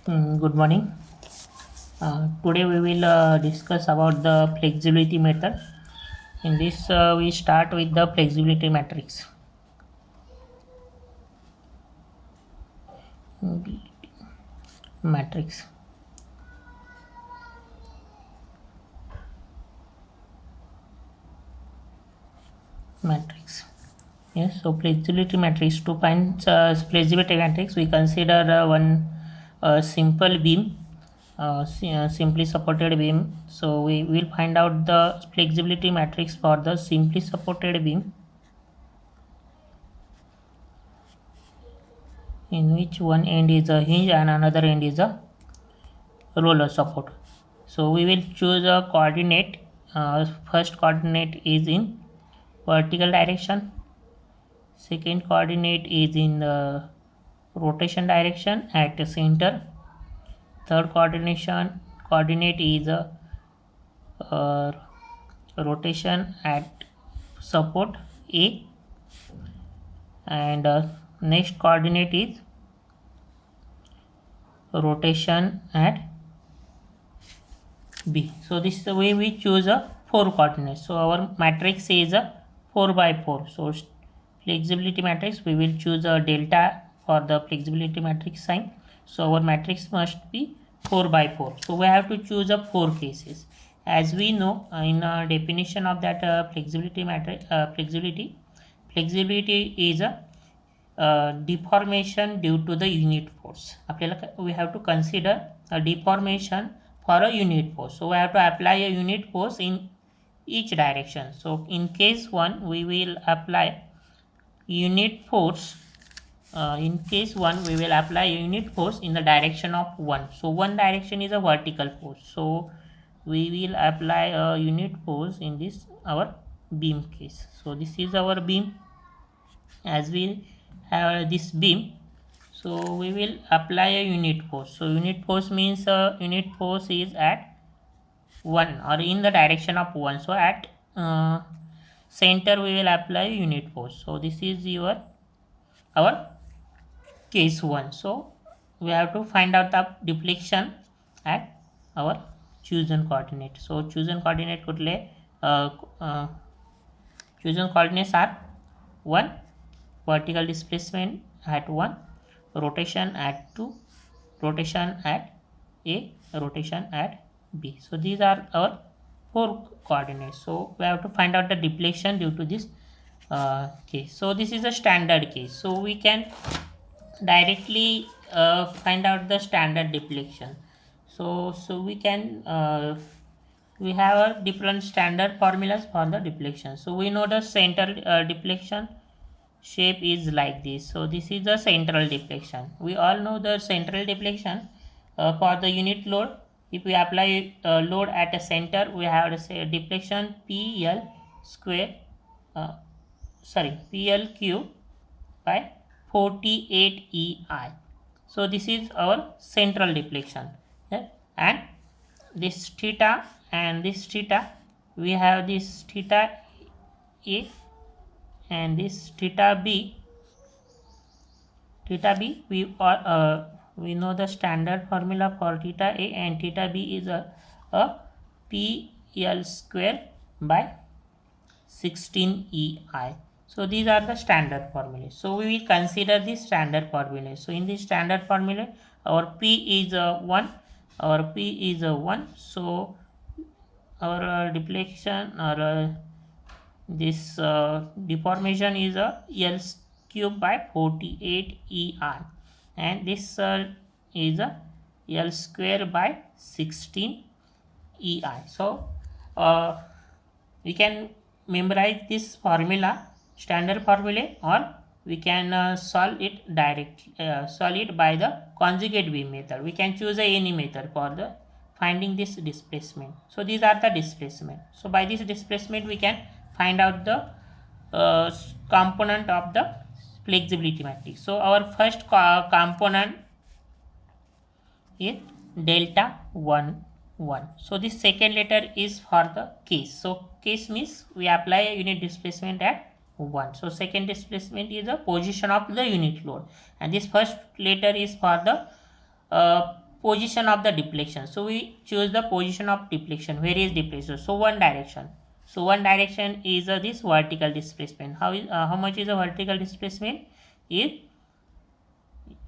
Good morning. Today we will discuss about the flexibility method. In this, we start with the flexibility matrix. Matrix. Matrix. Yes. So flexibility matrix. To find flexibility matrix, we consider one simple beam, simply supported beam. So we will find out the flexibility matrix for the simply supported beam, in which one end is a hinge and another end is a roller support. So we will choose a coordinate. First coordinate is in vertical direction, second coordinate is in the rotation direction at the center, third coordinate is a uh, rotation at support A, and next coordinate is rotation at B. So this is the way we choose a 4 coordinates. So our matrix is a 4 by 4. So flexibility matrix, we will choose a delta for the flexibility matrix sign. So our matrix must be 4 by 4. So we have to choose a 4 cases. As we know, in a definition of that flexibility matrix, flexibility is a deformation due to the unit force. We have to consider a deformation for a unit force. So we have to apply a unit force in each direction. So in case 1, we will apply unit force. In case 1, we will apply a unit force in the direction of 1. So one direction is a vertical force. So we will apply a unit force in this our beam case. So this is our beam. As we have this beam, so we will apply a unit force. So unit force means unit force is at 1 or in the direction of 1. So at center we will apply unit force. So this is our case 1. So we have to find out the deflection at our chosen coordinate. So chosen coordinate uh, uh, chosen coordinates are 1, vertical displacement at 1, rotation at 2, rotation at A, rotation at B. So these are our 4 coordinates. So we have to find out the deflection due to this case. So this is a standard case. So we can directly find out the standard deflection. So we can we have a different standard formulas for the deflection. So we know the center deflection shape is like this. So this is the central deflection. We all know the central deflection for the unit load. If we apply load at a center, we have to say deflection PL square, uh, PL cube by 48 EI. So this is our central deflection. Yeah? And this theta and this theta, we have this theta A and this theta B. We know the standard formula for theta A, and theta B is a PL square by 16 EI. So these are the standard formulas. So we will consider the standard formula. So in this standard formula, our P is 1, our P is 1. So our deflection or this deformation is a L cube by 48 EI, and this is a L square by 16 EI. So we can memorize this formula, standard formula, or we can solve it by the conjugate beam method. We can choose any method for the finding this displacement. So these are the displacement. So by this displacement we can find out the component of the flexibility matrix. So our first component is delta 1 1. So this second letter is for the case. So case means we apply a unit displacement at 1. So second displacement is the position of the unit load, and this first letter is for the position of the deflection. So we choose the position of deflection. Where is deflection? So one direction. So one direction is this vertical displacement. How much is the vertical displacement? Is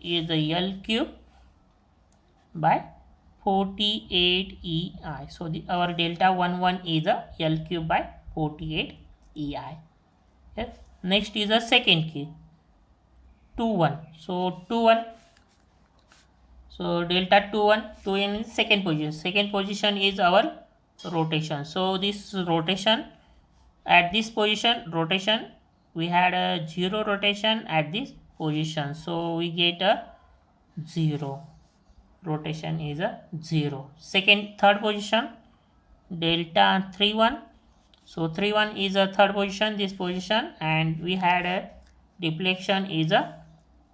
the L cube by 48 EI. So our delta 11 is a L cube by 48 EI. Yes. Next is a second case, 21. So 21. So delta 21, 2n is second position. Second position is our rotation. So this rotation at this position, rotation, we had a 0 rotation at this position. So we get a 0. Rotation is a 0. Third position, delta 31. So 31 is a third position, this position, and we had a deflection is a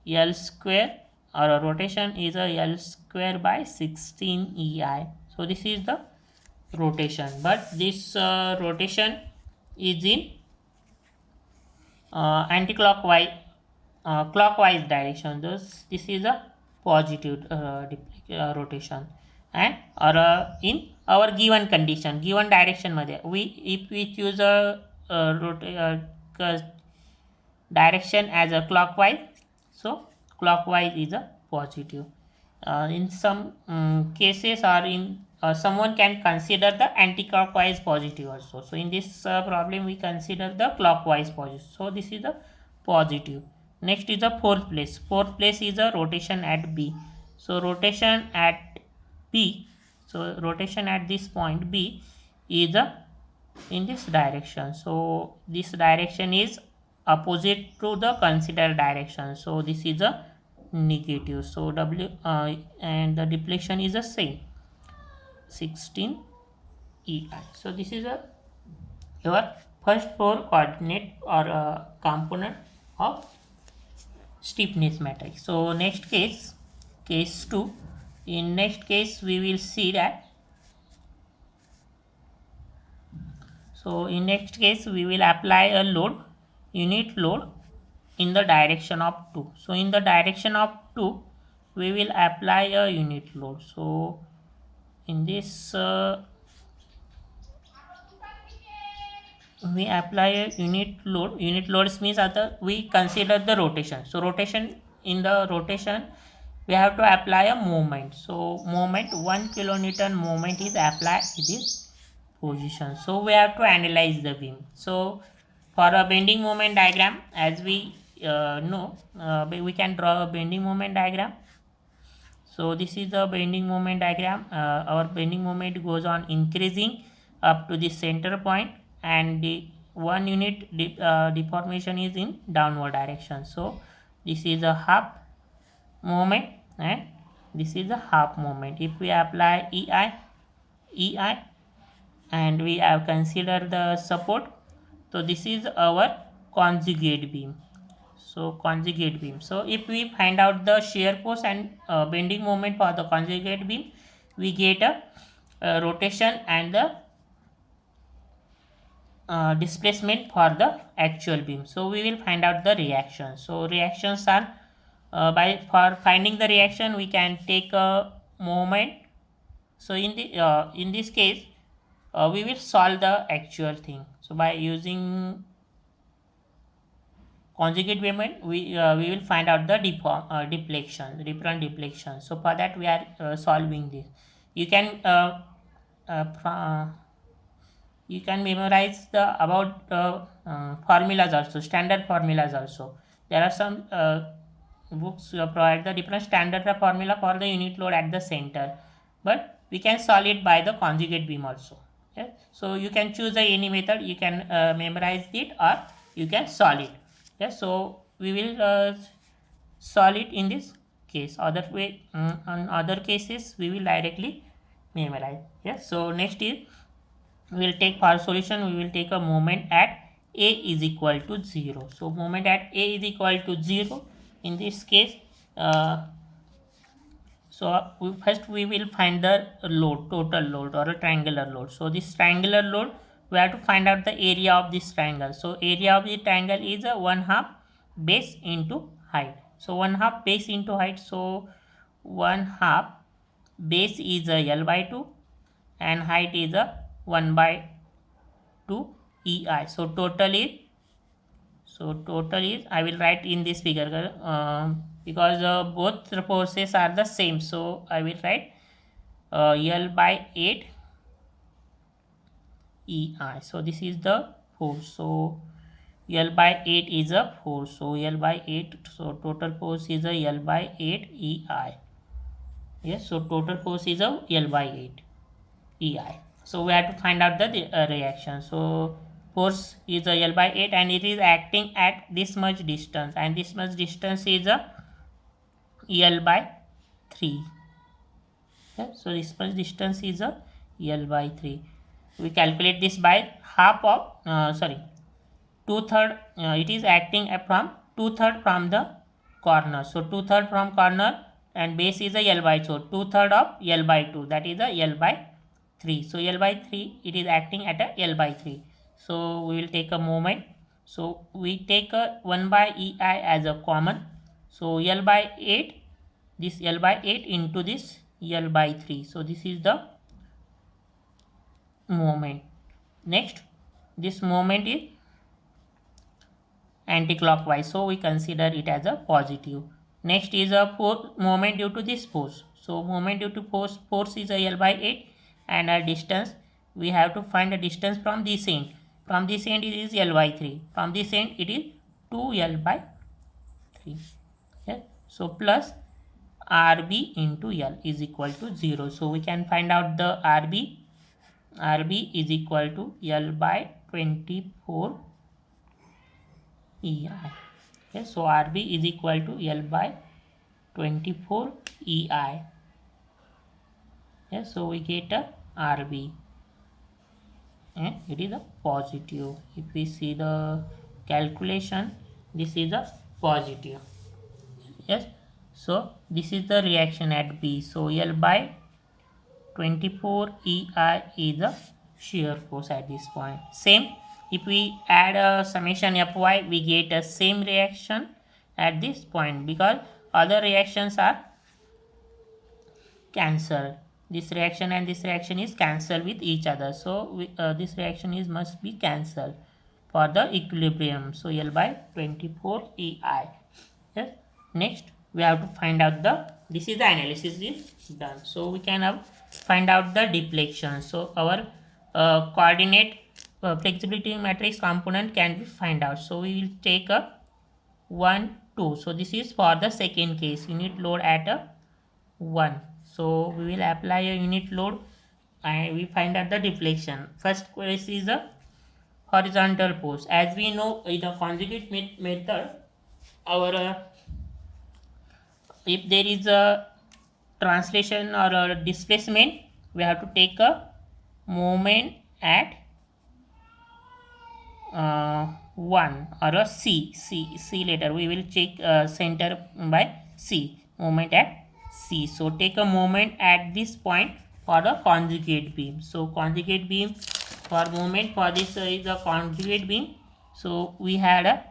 L square, or a rotation is a L square by 16 EI. So this is the rotation, but this rotation is in anti-clockwise clockwise direction. This is a positive rotation, and or in our given condition, given direction मध्ये if we choose a direction as a clockwise, so clockwise is a positive. In some cases, or in someone can consider the anti-clockwise positive also. So in this problem we consider the clockwise positive. So this is the positive. Next is the fourth place. Fourth place is a rotation at B. So rotation at B. So rotation at this point B is in this direction. So this direction is opposite to the considered direction. So this is a negative. So W and the deflection is the same, 16 EI. So this is your first 4 coordinate or component of stiffness matrix. So next case, case 2. In next case we will see that. So in next case we will apply a load, unit load, in the direction of 2. So in the direction of 2 we will apply a unit load. So in this we apply a unit load. Unit loads means we consider the rotation. So rotation, in the rotation we have to apply a moment. So moment, 1 kilonewton moment is applied in this position. So we have to analyze the beam. So for a bending moment diagram, as we know, we can draw a bending moment diagram. So this is the bending moment diagram. Our bending moment goes on increasing up to the center point, and the 1 unit deformation is in downward direction. So this is a half moment, and this is a half moment. If we apply EI, and we have considered the support, so this is our conjugate beam. So conjugate beam. So if we find out the shear force and bending moment for the conjugate beam, we get a rotation and the displacement for the actual beam. So we will find out the reaction. So reactions are for finding the reaction we can take a moment. So in this case we will solve the actual thing. So by using conjugate moment we will find out the deflection, different deflection. So for that we are solving this. You can memorize the about formulas also, standard formulas also. There are some books provide the different standard formula for the unit load at the center, but we can solve it by the conjugate beam also. Yeah? So you can choose any method. You can memorize it, or you can solve it. Yeah? So we will solve it in this case. Other way, on other cases we will directly memorize. Yeah? So next is, we will take for solution, we will take a moment at A is equal to 0. So moment at A is equal to 0 in this case. So first we will find the load, total load, or a triangular load. So this triangular load, we have to find out the area of this triangle. So area of the triangle is a 1/2 base into height. So 1/2 base into height. So 1/2 base is a L by 2 and height is a 1 by 2 EI. So total is I will write in this figure because both the forces are the same, so I will write L by 8 EI. So this is the force. So L by 8 is a force. So L by 8. So total force is a L by 8 EI. Yes. So total force is a L by 8 EI. So we have to find out the reaction. So force is a L by 8 and it is acting at this much distance, and this much distance is a L by 3. Yeah, so this much distance is a L by 3. We calculate this by half of 2/3. It is acting from 2/3 from the corner. So 2/3 from corner and base is a L by 2. So 2/3 of L by 2, that is a L by 3. So L by 3, it is acting at a L by 3. So we will take a moment. So we take a 1 by EI as a common. So L by 8, this L by 8 into this L by 3. So this is the moment. Next, this moment is anti-clockwise, so we consider it as a positive. Next is a moment due to this force. So moment due to force is a L by 8 and a distance. We have to find a distance from this end. From this end it is L by 3. From this end it is 2L by 3. Yeah. So plus RB into L is equal to 0. So we can find out the RB. RB is equal to L by 24 EI. Okay, so RB is equal to L by 24 EI. Yeah, so we get a RB and it is a positive. If we see the calculation, this is a positive. Yes, so this is the reaction at B. So L by 24 EI is the shear force at this point. Same, if we add a summation Fy, we get a same reaction at this point because other reactions are cancelled. This reaction and this reaction is cancelled with each other. So this reaction is must be cancelled for the equilibrium. So L by 24 EI. Yes. Next, we have to find out this is the analysis is done. So we can find out the deflection. So our coordinate flexibility matrix component can be find out. So we will take a 1, 2. So this is for the second case, unit load at a 1. So we will apply a unit load and we find out the deflection. First case is a horizontal force. As we know in a conjugate method, our if there is a translation or a displacement, we have to take a moment at 1 or a C later. We will check center by C, moment at C. So take a moment at this point for the conjugate beam. So conjugate beam for moment for this is a conjugate beam. So we had a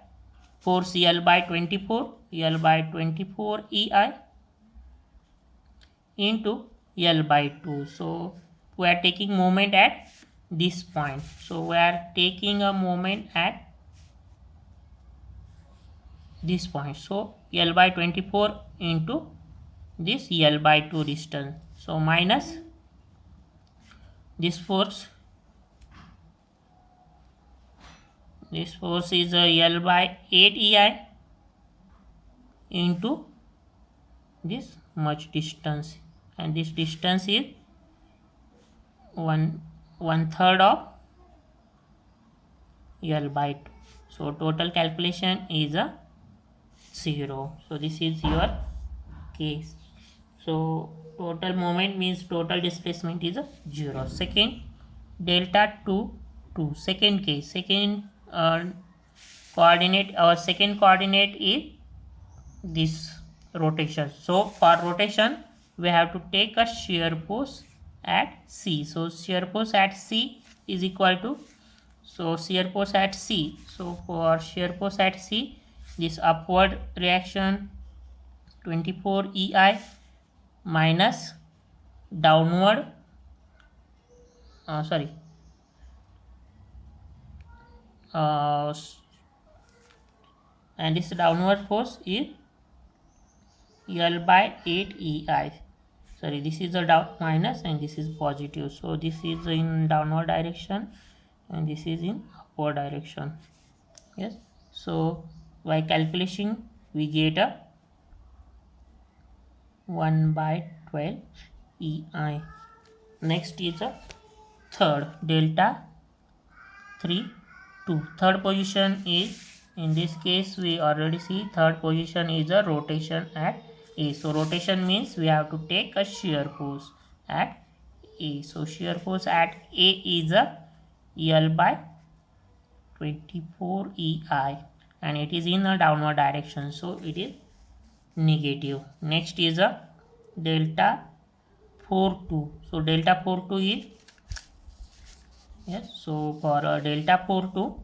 force L by 24 EI into L by 2. So we are taking moment at this point. So we are taking a moment at this point. So L by 24 into this L by 2 distance. So minus this force. This force is a L by 8 EI into this much distance, and this distance is 1/3 of L by 2. So total calculation is a 0. So this is your case. So total moment means total displacement is a 0. Second, delta 2 2. Second case, second coordinate, our second coordinate is this rotation. So for rotation we have to take a shear force at C. So shear force at C is equal to, so shear force at C. So for shear force at C, this upward reaction 24 EI minus downward sorry and this downward force is L by 8 EI. Sorry, this is a down minus and this is positive. So this is in downward direction and this is in upward direction. Yes. So by calculation we get a 1 by 12 EI. Next is a third delta 3 2. Third position is, in this case we already see third position is a rotation at A. So rotation means we have to take a shear force at A. So shear force at A is a L by 24 EI and it is in a downward direction, so it is negative. Next is a delta 4-2. So delta 4-2 is, yes, so for delta 4-2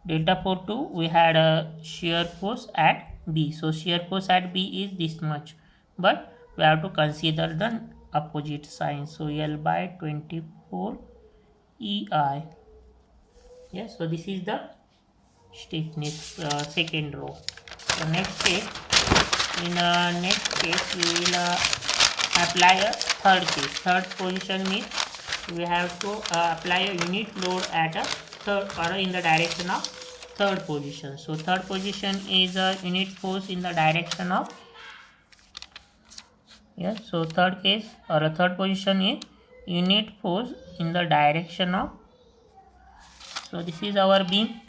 delta 4-2 we had a shear force at B. So shear force at B is this much, but we have to consider the opposite sign. So L by 24 EI. Yes, so this is the stiffness second row. So next case, in next case we will apply a third case. Third position means we have to apply a unit load at a third or in the direction of third position. So third position is a unit force in the direction of, yes, so third case or a third position is unit force in the direction of, so this is our beam.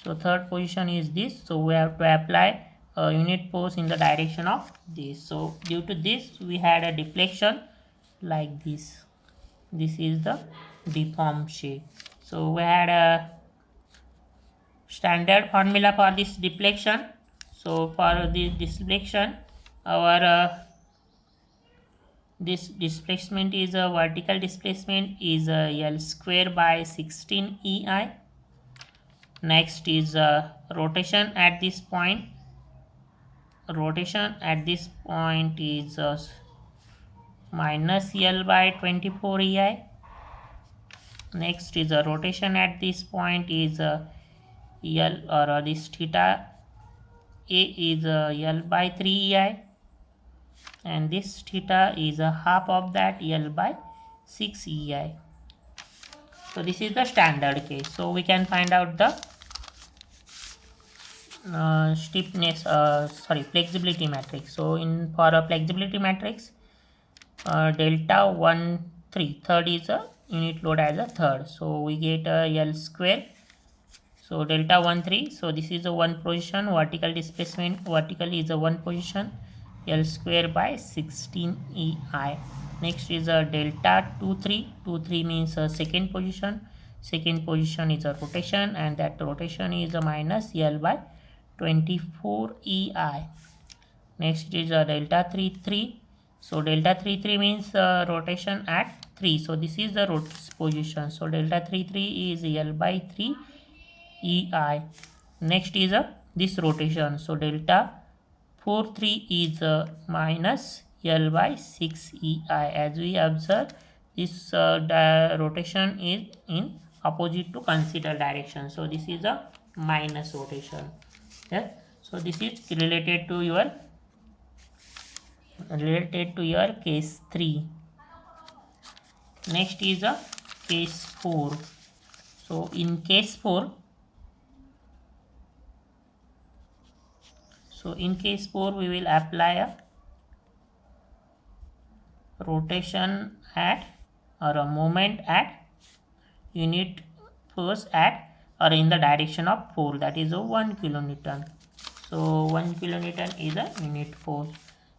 So third position is this, so we have to apply a unit force in the direction of this. So due to this we had a deflection like this. This is the deformed shape. So we had a standard formula for this deflection. So for this deflection, our this displacement is a vertical displacement is L square by 16 EI. Next is rotation at this point. Rotation at this point is minus L by 24 EI. Next is a rotation at this point is L or this theta A is L by 3 EI, and this theta is a half of that L by 6 EI. So this is the standard case. So we can find out the stiffness flexibility matrix. So in for a flexibility matrix, delta 1 3 third is a unit load as a third, so we get a L square. So delta 1 3, so this is a one position, vertical displacement vertically is a one position, L square by 16 EI. Next is a delta 2 3. 2 3 means a second position. Second position is a rotation and that rotation is a minus L by 24 EI. Next is a delta 3 3. So delta 3 3 means rotation at 3. So this is the position. So delta 3 3 is L by 3 EI. Next is this rotation. So delta 4 3 is minus L by 6 EI. As we observe, this rotation is in opposite to considered direction. So this is a minus rotation. Yeah. So this is related to your case 3. Next is a case 4. So in case 4, we will apply a rotation at or a moment at unit force at or in the direction of 4, that is a 1 kilonewton. So 1 kilonewton is a unit force.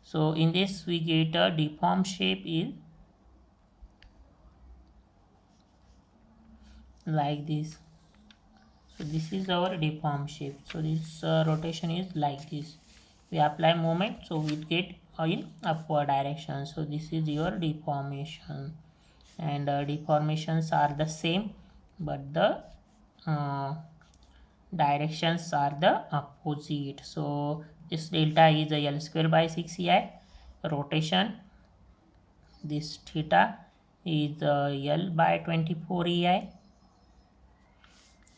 So in this we get a deformed shape is like this. So this is our deformed shape. So this rotation is like this. We apply moment, so we get in upward direction. So this is your deformation, and deformations are the same, but the directions are the opposite. So this delta is a L square by 6 EI rotation. This theta is L by 24 EI.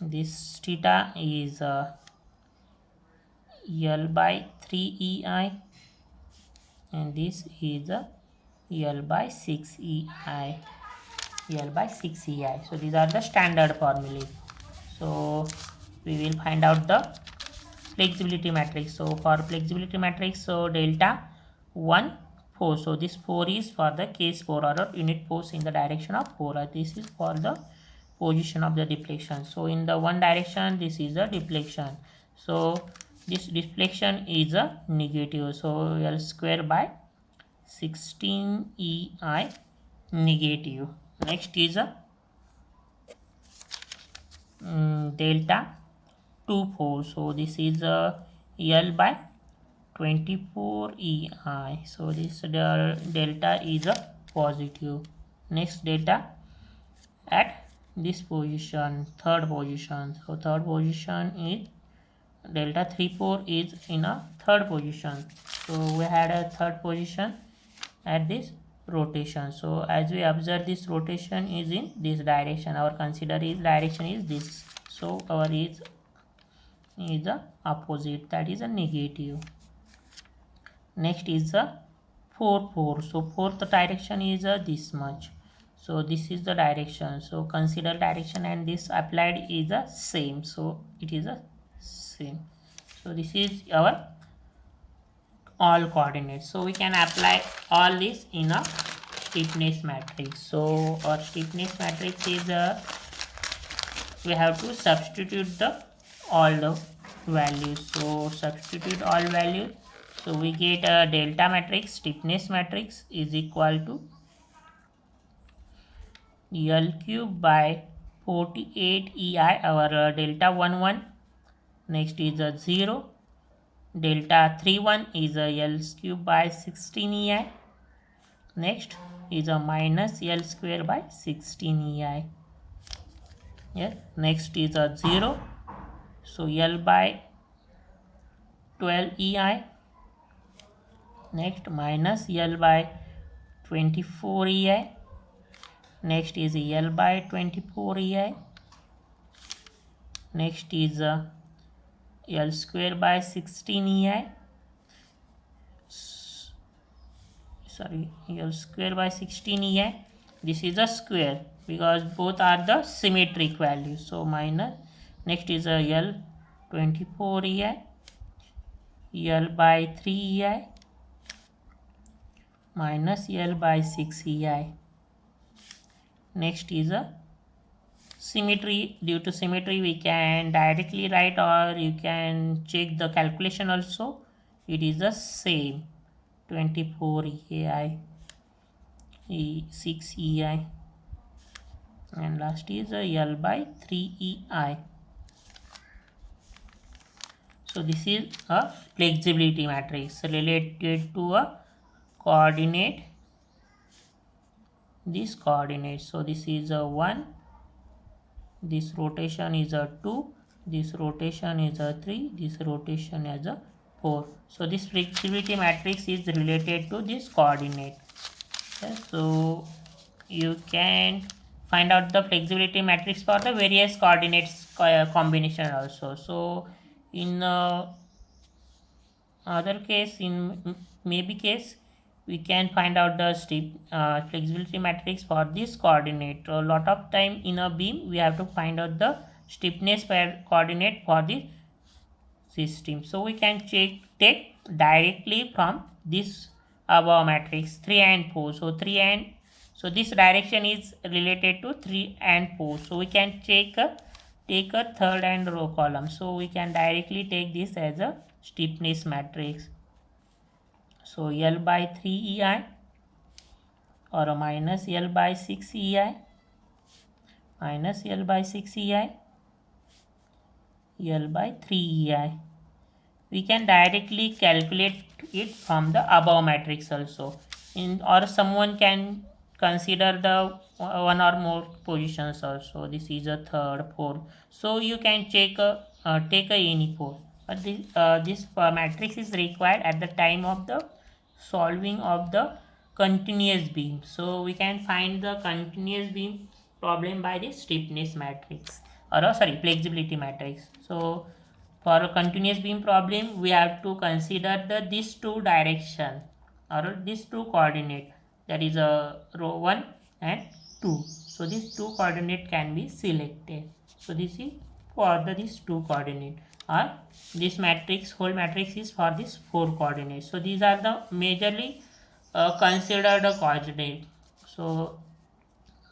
This theta is L by 3 EI, and this is L by 6 EI. L by 6 EI. So these are the standard formulae. So we will find out the flexibility matrix. So for flexibility matrix, so delta 1 4. So this 4 is for the case 4 or unit force in the direction of 4. This is for the position of the deflection. So in the one direction, this is a deflection. So this deflection is a negative. So L square by 16 EI negative. Next is a delta 2 4. So this is L by 24 EI. So this delta is a positive. Next delta at this position, third position. So third position is delta 3 4 is in a third position. So we had a third position at this rotation. So as we observe, this rotation is in this direction. Our consider is direction is this. So our is the opposite, that is a negative. Next is a 4 4. So fourth direction is this much. So this is the direction. So consider direction and this applied is the same. So it is a same. So this is our all coordinates. So we can apply all this in a stiffness matrix. So our stiffness matrix is we have to substitute the all the values. So substitute all values. So we get a delta matrix, stiffness matrix is equal to L cube by 48 EI, our delta 1 1. Next is a 0. Delta 3 1 is a L cube by 16 EI. Next is a minus L square by 16 EI. Yeah. Next is a 0. So L by 12 EI. Next minus L by 24 EI. Next is L by 24 EI. Next is L square by 16 EI. Sorry, L square by 16 EI. This is a square because both are the symmetric values. So minus. Next is a L 24 EI. L by 3 EI minus L by 6 EI. Next is a symmetry. Due to symmetry we can directly write or you can check the calculation also. It is the same, 24 EI, 6 EI, and last is a L by 3 EI. So this is a flexibility matrix related to a coordinate, this coordinate. So this is a 1, this rotation is a 2, this rotation is a 3, this rotation is a 4. So this flexibility matrix is related to this coordinate. Okay, so you can find out the flexibility matrix for the various coordinates combination also. So in other case, in maybe case, we can find out the flexibility matrix for this coordinate. A lot of time in a beam we have to find out the stiffness coordinate for the system. So we can take directly from this above matrix 3 and 4. So 3 and so this direction is related to 3 and 4. So we can take a third and row column. So we can directly take this as a stiffness matrix. So L by 3 EI or a minus L by 6 EI minus L by 6 EI, L by 3 EI. We can directly calculate it from the above matrix also. Or someone can consider the one or more positions also. This is a third, fourth. So you can take any four. But this matrix is required at the time of the solving of the continuous beam. So we can find the continuous beam problem by the stiffness matrix, or sorry, flexibility matrix. So for a continuous beam problem, we have to consider the these two direction or these two coordinate, that is a row 1 and 2. So these two coordinate can be selected. So this is for these two coordinate, or this matrix, whole matrix is for this four coordinates. So these are the majorly considered a coordinate. So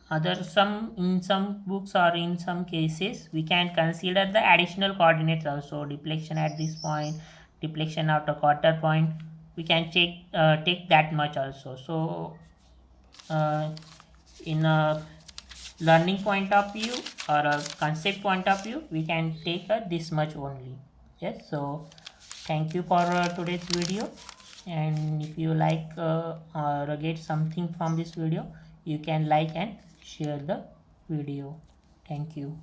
other some in some books or in some cases we can consider the additional coordinates also, deflection at this point, deflection at a quarter point. We can take that much also. So uh, in a learning point of view or a concept point of view, we can take this much only. Yes, so thank you for today's video. And if you like or get something from this video, you can like and share the video. Thank you.